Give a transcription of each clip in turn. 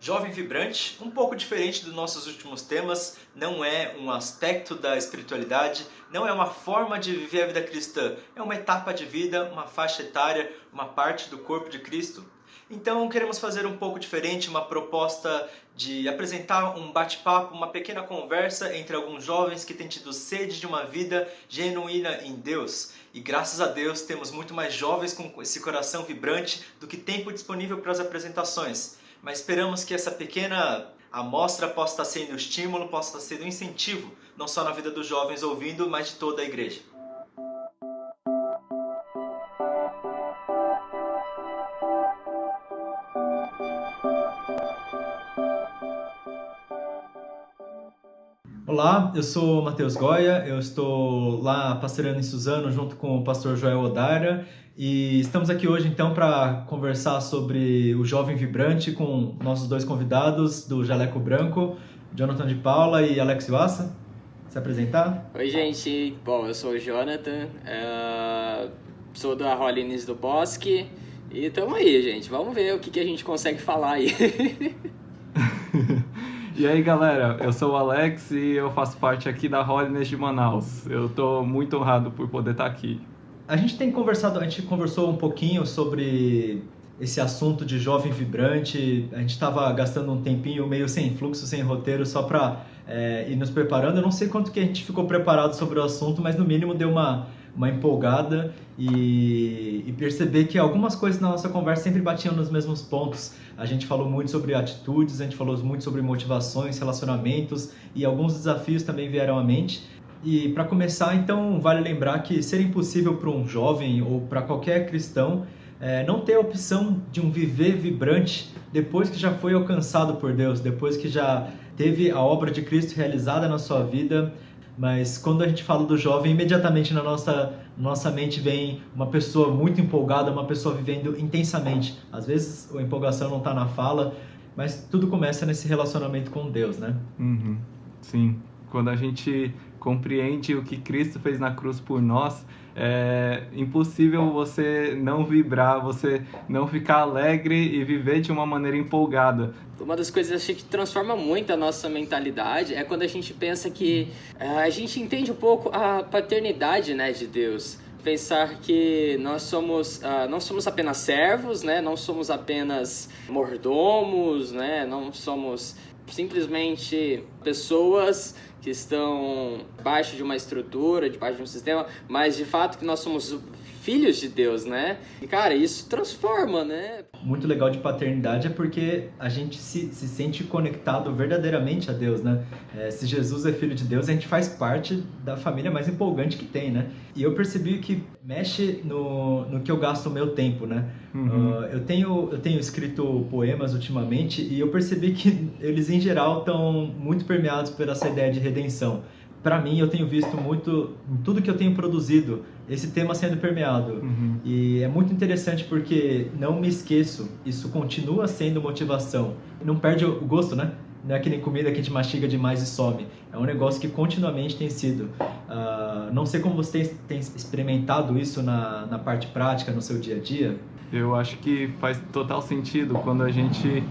Jovem Vibrante, um pouco diferente dos nossos últimos temas, não é um aspecto da espiritualidade, não é uma forma de viver a vida cristã, é uma etapa de vida, uma faixa etária, uma parte do corpo de Cristo. Então queremos fazer um pouco diferente, uma proposta de apresentar um bate-papo, uma pequena conversa entre alguns jovens que têm tido sede de uma vida genuína em Deus. E graças a Deus temos muito mais jovens com esse coração vibrante do que tempo disponível para as apresentações. Mas esperamos que essa pequena amostra possa estar sendo estímulo, possa estar sendo incentivo, não só na vida dos jovens ouvindo, mas de toda a igreja. Olá, eu sou Matheus Goya, eu estou lá pastoreando em Suzano junto com o pastor Joel Odara e estamos aqui hoje então para conversar sobre o Jovem Vibrante com nossos dois convidados do Jaleco Branco, Jonathan de Paula e Alex Iwassa. Se apresentar? Oi gente, bom, eu sou o Jonathan, sou da Rolines do Bosque e tamo aí gente, vamos ver o que a gente consegue falar aí. E aí galera, eu sou o Alex e eu faço parte aqui da Holiness de Manaus. Eu tô muito honrado por poder estar aqui. A gente conversou um pouquinho sobre esse assunto de jovem vibrante. A gente estava gastando um tempinho meio sem fluxo, sem roteiro, só para ir nos preparando. Eu não sei quanto que a gente ficou preparado sobre o assunto, mas no mínimo deu uma empolgada e perceber que algumas coisas na nossa conversa sempre batiam nos mesmos pontos. A gente falou muito sobre atitudes, a gente falou muito sobre motivações, relacionamentos e alguns desafios também vieram à mente. E para começar, então, vale lembrar que ser impossível para um jovem ou para qualquer cristão não ter a opção de um viver vibrante depois que já foi alcançado por Deus, depois que já teve a obra de Cristo realizada na sua vida. Mas quando a gente fala do jovem, imediatamente na nossa mente vem uma pessoa muito empolgada, uma pessoa vivendo intensamente. Às vezes a empolgação não está na fala, mas tudo começa nesse relacionamento com Deus, né? Uhum. Sim, quando a gente compreende o que Cristo fez na cruz por nós, é impossível você não vibrar, você não ficar alegre e viver de uma maneira empolgada. Uma das coisas que transforma muito a nossa mentalidade é quando a gente pensa que a gente entende um pouco a paternidade, né, de Deus. Pensar que nós somos, não somos apenas servos, né, não somos apenas mordomos, né, não somos simplesmente pessoas que estão debaixo de uma estrutura, debaixo de um sistema, mas de fato que nós somos filhos de Deus, né? E cara, isso transforma, né? Muito legal de paternidade é porque a gente se sente conectado verdadeiramente a Deus, né? Se Jesus é filho de Deus, a gente faz parte da família mais empolgante que tem, né? E eu percebi que mexe no que eu gasto o meu tempo, né? Uhum. Eu tenho escrito poemas ultimamente e eu percebi que eles, em geral, estão muito permeados por essa ideia de redenção. Para mim, eu tenho visto muito, em tudo que eu tenho produzido, esse tema sendo permeado. Uhum. E é muito interessante porque, não me esqueço, isso continua sendo motivação. Não perde o gosto, né? Não é que nem comida que a gente mastiga demais e some. É um negócio que continuamente tem sido. Não sei como você tem experimentado isso na parte prática, no seu dia a dia. Eu acho que faz total sentido quando a gente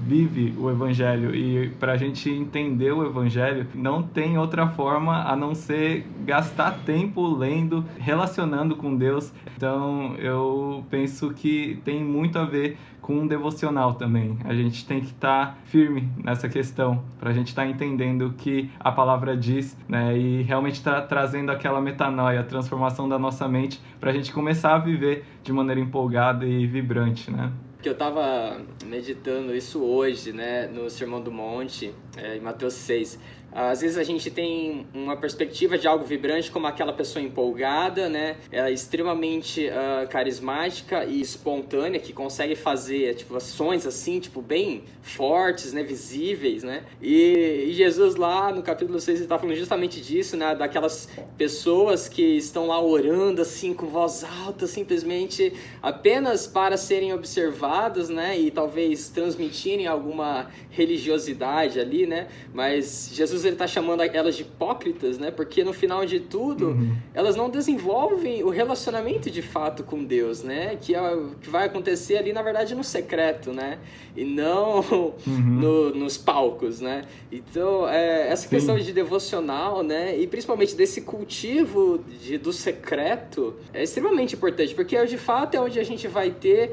vive o Evangelho, e para a gente entender o Evangelho não tem outra forma a não ser gastar tempo lendo, relacionando com Deus. Então eu penso que tem muito a ver com um devocional também. A gente tem que estar firme nessa questão para a gente estar entendendo o que a palavra diz, né? E realmente estar trazendo aquela metanoia, a transformação da nossa mente, para a gente começar a viver de maneira empolgada e vibrante, né? Que eu estava meditando isso hoje, né, no Sermão do Monte, em Mateus 6. Às vezes a gente tem uma perspectiva de algo vibrante como aquela pessoa empolgada, né, ela é extremamente carismática e espontânea, que consegue fazer tipo, ações assim, tipo, bem fortes, né, visíveis, né. E Jesus lá no capítulo 6 ele está falando justamente disso, né, daquelas pessoas que estão lá orando assim com voz alta, simplesmente apenas para serem observadas discipulados, né, e talvez transmitirem alguma religiosidade ali, né, mas Jesus ele está chamando elas de hipócritas, né, porque no final de tudo, elas não desenvolvem o relacionamento de fato com Deus, né, que vai acontecer ali, na verdade, no secreto, né, e não nos palcos, né. Então, essa questão de devocional, né, e principalmente desse cultivo do secreto é extremamente importante, porque de fato é onde a gente vai ter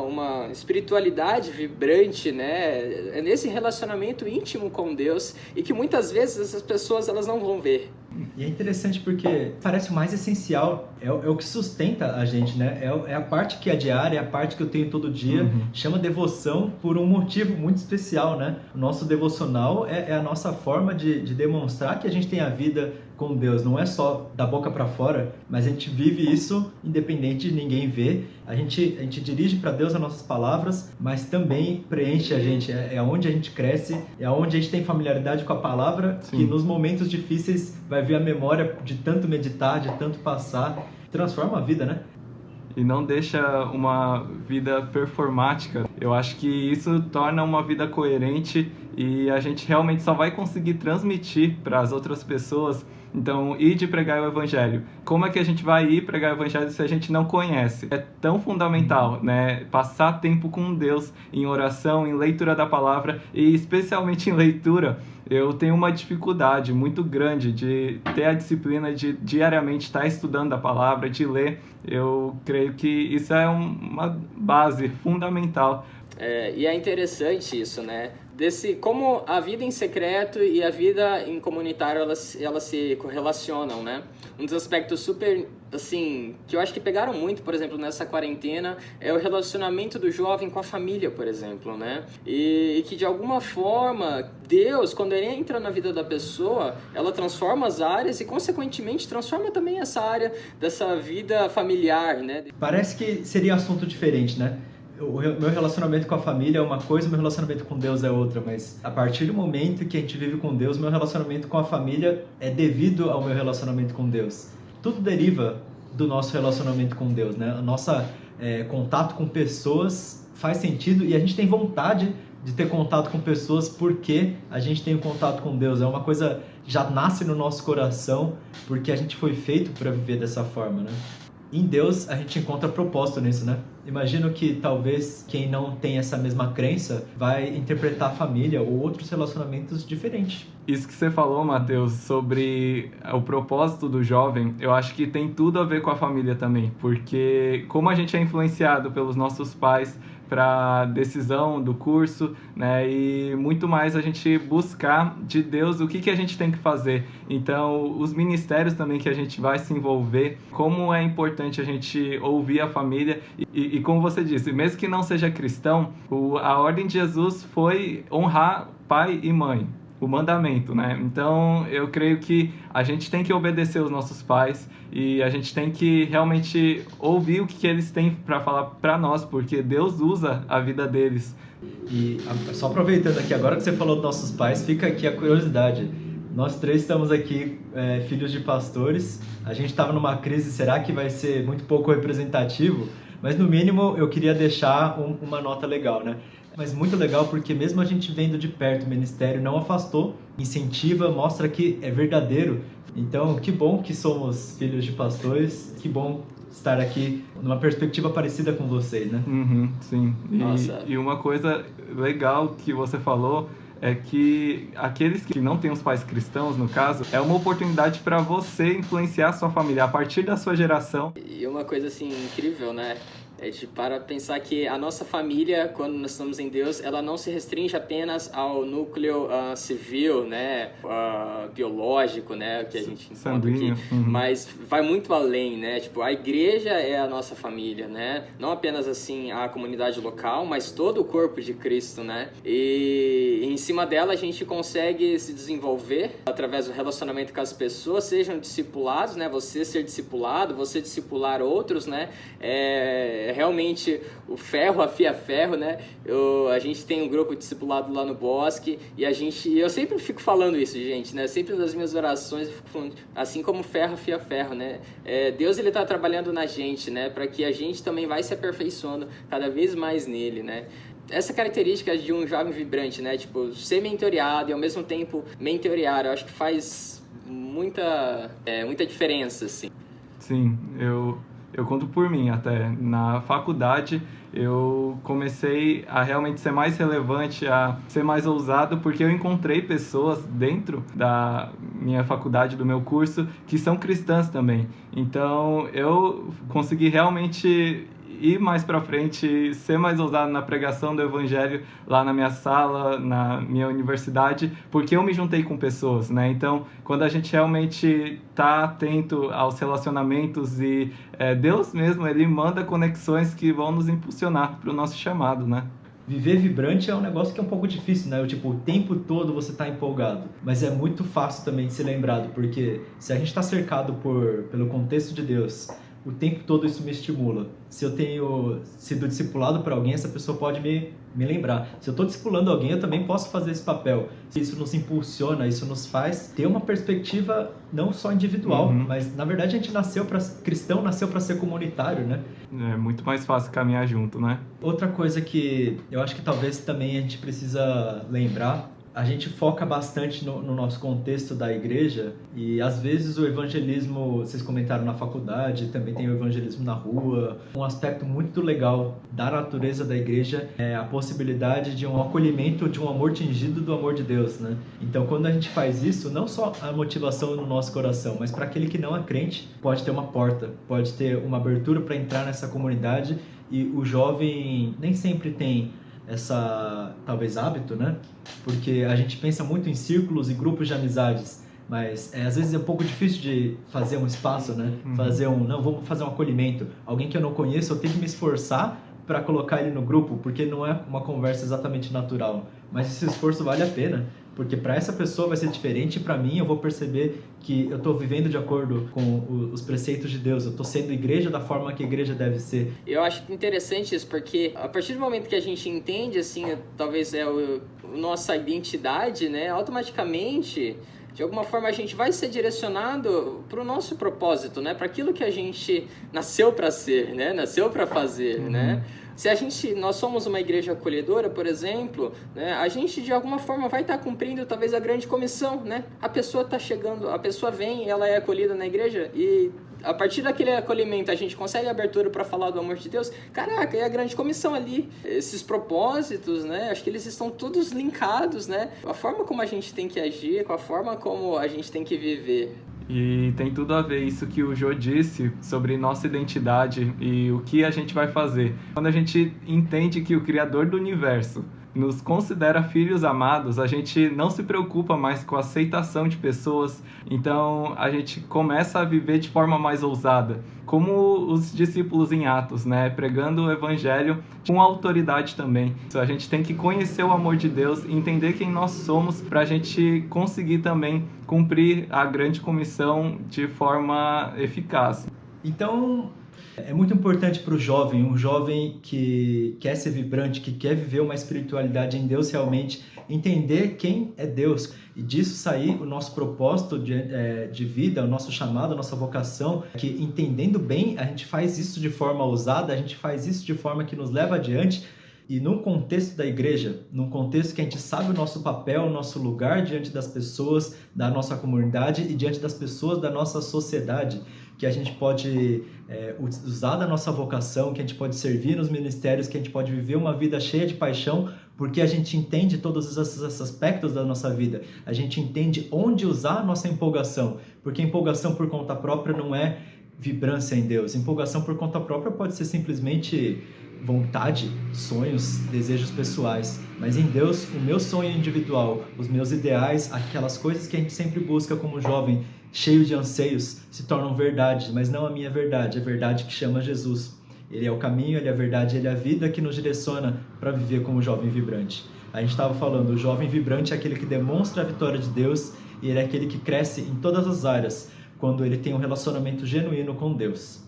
uma espiritualidade vibrante, né, é nesse relacionamento íntimo com Deus, e que muitas vezes essas pessoas elas não vão ver. E é interessante porque parece o mais essencial, é o que sustenta a gente, né? É a parte que é diária, é a parte que eu tenho todo dia, chama devoção por um motivo muito especial, né? O nosso devocional é a nossa forma de demonstrar que a gente tem a vida com Deus, não é só da boca para fora, mas a gente vive isso independente de ninguém ver. A gente dirige para Deus as nossas palavras, mas também preenche a gente, é onde a gente cresce, é onde a gente tem familiaridade com a palavra, que nos momentos difíceis vai vir a memória de tanto meditar, de tanto passar, transforma a vida, né? E não deixa uma vida performática. Eu acho que isso torna uma vida coerente e a gente realmente só vai conseguir transmitir para as outras pessoas. Então, ir de pregar o Evangelho. Como é que a gente vai ir pregar o Evangelho se a gente não conhece? É tão fundamental, né? Passar tempo com Deus em oração, em leitura da palavra e especialmente em leitura. Eu tenho uma dificuldade muito grande de ter a disciplina de diariamente estar estudando a palavra, de ler. Eu creio que isso é uma base fundamental. E é interessante isso, né? Como a vida em secreto e a vida em comunitário elas se correlacionam, né? Um dos aspectos super, assim, que eu acho que pegaram muito, por exemplo, nessa quarentena, é o relacionamento do jovem com a família, por exemplo, né? E que de alguma forma, Deus, quando ele entra na vida da pessoa, ela transforma as áreas e, consequentemente, transforma também essa área dessa vida familiar, né? Parece que seria assunto diferente, né? O meu relacionamento com a família é uma coisa, o meu relacionamento com Deus é outra, mas a partir do momento que a gente vive com Deus, meu relacionamento com a família é devido ao meu relacionamento com Deus. Tudo deriva do nosso relacionamento com Deus, né? O nosso contato com pessoas faz sentido e a gente tem vontade de ter contato com pessoas porque a gente tem um contato com Deus. É uma coisa que já nasce no nosso coração porque a gente foi feito para viver dessa forma, né? Em Deus a gente encontra propósito nisso, né? Imagino que talvez quem não tem essa mesma crença vai interpretar a família ou outros relacionamentos diferentes. Isso que você falou, Matheus, sobre o propósito do jovem, eu acho que tem tudo a ver com a família também, porque como a gente é influenciado pelos nossos pais para decisão do curso, né, e muito mais a gente buscar de Deus o que a gente tem que fazer. Então, os ministérios também que a gente vai se envolver, como é importante a gente ouvir a família e como você disse, mesmo que não seja cristão, a ordem de Jesus foi honrar pai e mãe. O mandamento, né? Então, eu creio que a gente tem que obedecer os nossos pais e a gente tem que realmente ouvir o que eles têm para falar para nós, porque Deus usa a vida deles. E só aproveitando aqui, agora que você falou dos nossos pais, fica aqui a curiosidade. Nós três estamos aqui, filhos de pastores. A gente estava numa crise, será que vai ser muito pouco representativo? Mas, no mínimo, eu queria deixar uma nota legal, né? Mas muito legal porque mesmo a gente vendo de perto o ministério não afastou, incentiva, mostra que é verdadeiro. Então, que bom que somos filhos de pastores, que bom estar aqui numa perspectiva parecida com vocês, né? Sim. E uma coisa legal que você falou é que aqueles que não têm os pais cristãos, no caso, é uma oportunidade para você influenciar a sua família a partir da sua geração. E uma coisa assim incrível, né? Para pensar que a nossa família, quando nós estamos em Deus, ela não se restringe apenas ao núcleo civil, né, biológico, né, que a gente encontra aqui, mas vai muito além, né, tipo, a igreja é a nossa família, né, não apenas assim a comunidade local, mas todo o corpo de Cristo, né, e em cima dela a gente consegue se desenvolver através do relacionamento com as pessoas, sejam discipulados, né, você ser discipulado, você discipular outros, né, é realmente o ferro afia ferro, né? A gente tem um grupo discipulado lá no Bosque e eu sempre fico falando isso, gente, né? Sempre nas minhas orações eu fico falando, assim como ferro afia ferro, né? Deus, ele tá trabalhando na gente, né? Para que a gente também vai se aperfeiçoando cada vez mais nele, né? Essa característica de um jovem vibrante, né? Tipo, ser mentoreado e ao mesmo tempo mentorear, eu acho que faz muita diferença, assim. Sim, eu conto por mim até. Na faculdade eu comecei a realmente ser mais relevante, a ser mais ousado, porque eu encontrei pessoas dentro da minha faculdade, do meu curso, que são cristãs também. Então eu consegui realmente ir mais para frente, ser mais ousado na pregação do evangelho lá na minha sala, na minha universidade, porque eu me juntei com pessoas, né? Então, quando a gente realmente está atento aos relacionamentos e Deus mesmo, ele manda conexões que vão nos impulsionar para o nosso chamado, né? Viver vibrante é um negócio que é um pouco difícil, né? O tempo todo você tá empolgado. Mas é muito fácil também de ser lembrado, porque se a gente está cercado pelo contexto de Deus, o tempo todo isso me estimula. Se eu tenho sido discipulado por alguém, essa pessoa pode me lembrar. Se eu estou discipulando alguém, eu também posso fazer esse papel. Isso nos impulsiona, isso nos faz ter uma perspectiva não só individual, mas na verdade a gente cristão nasceu para ser comunitário, né? É muito mais fácil caminhar junto, né? Outra coisa que eu acho que talvez também a gente precisa lembrar, a gente foca bastante no nosso contexto da igreja e às vezes o evangelismo, vocês comentaram na faculdade, também tem o evangelismo na rua. Um aspecto muito legal da natureza da igreja é a possibilidade de um acolhimento, de um amor tingido do amor de Deus, né? Então quando a gente faz isso, não só a motivação no nosso coração, mas para aquele que não é crente, pode ter uma porta, pode ter uma abertura para entrar nessa comunidade e o jovem nem sempre tem talvez hábito, né? Porque a gente pensa muito em círculos e grupos de amizades, mas às vezes é um pouco difícil de fazer um espaço, né? Vamos fazer um acolhimento. Alguém que eu não conheço, eu tenho que me esforçar para colocar ele no grupo, porque não é uma conversa exatamente natural. Mas esse esforço vale a pena, porque para essa pessoa vai ser diferente e para mim eu vou perceber que eu estou vivendo de acordo com os preceitos de Deus, eu estou sendo igreja da forma que a igreja deve ser. Eu acho interessante isso, porque a partir do momento que a gente entende, assim, talvez nossa identidade, né, automaticamente, de alguma forma a gente vai ser direcionado para o nosso propósito, né, para aquilo que a gente nasceu para ser, né, nasceu para fazer, né. Se nós somos uma igreja acolhedora, por exemplo, né, a gente de alguma forma vai estar cumprindo talvez a grande comissão, né? A pessoa está chegando, a pessoa vem, ela é acolhida na igreja e a partir daquele acolhimento a gente consegue abertura para falar do amor de Deus. Caraca, é a grande comissão ali. Esses propósitos, né? Acho que eles estão todos linkados, né? A forma como a gente tem que agir, com a forma como a gente tem que viver. E tem tudo a ver isso que o Jô disse sobre nossa identidade e o que a gente vai fazer. Quando a gente entende que o Criador do Universo nos considera filhos amados, a gente não se preocupa mais com a aceitação de pessoas, então a gente começa a viver de forma mais ousada, como os discípulos em Atos, né? Pregando o evangelho com autoridade também. A gente tem que conhecer o amor de Deus e entender quem nós somos para a gente conseguir também cumprir a grande comissão de forma eficaz. Então, é muito importante para o jovem, um jovem que quer ser vibrante, que quer viver uma espiritualidade em Deus realmente, entender quem é Deus e disso sair o nosso propósito de vida, o nosso chamado, a nossa vocação, que entendendo bem, a gente faz isso de forma ousada, a gente faz isso de forma que nos leva adiante. E num contexto da igreja, num contexto que a gente sabe o nosso papel, o nosso lugar diante das pessoas da nossa comunidade e diante das pessoas da nossa sociedade, que a gente pode usar da nossa vocação, que a gente pode servir nos ministérios, que a gente pode viver uma vida cheia de paixão, porque a gente entende todos esses aspectos da nossa vida. A gente entende onde usar a nossa empolgação, porque empolgação por conta própria não é vibrância em Deus. Empolgação por conta própria pode ser simplesmente vontade, sonhos, desejos pessoais, mas em Deus, o meu sonho individual, os meus ideais, aquelas coisas que a gente sempre busca como jovem, cheio de anseios, se tornam verdade, mas não a minha verdade, a verdade que chama Jesus. Ele é o caminho, ele é a verdade, ele é a vida que nos direciona para viver como jovem vibrante. A gente estava falando, o jovem vibrante é aquele que demonstra a vitória de Deus e ele é aquele que cresce em todas as áreas, quando ele tem um relacionamento genuíno com Deus.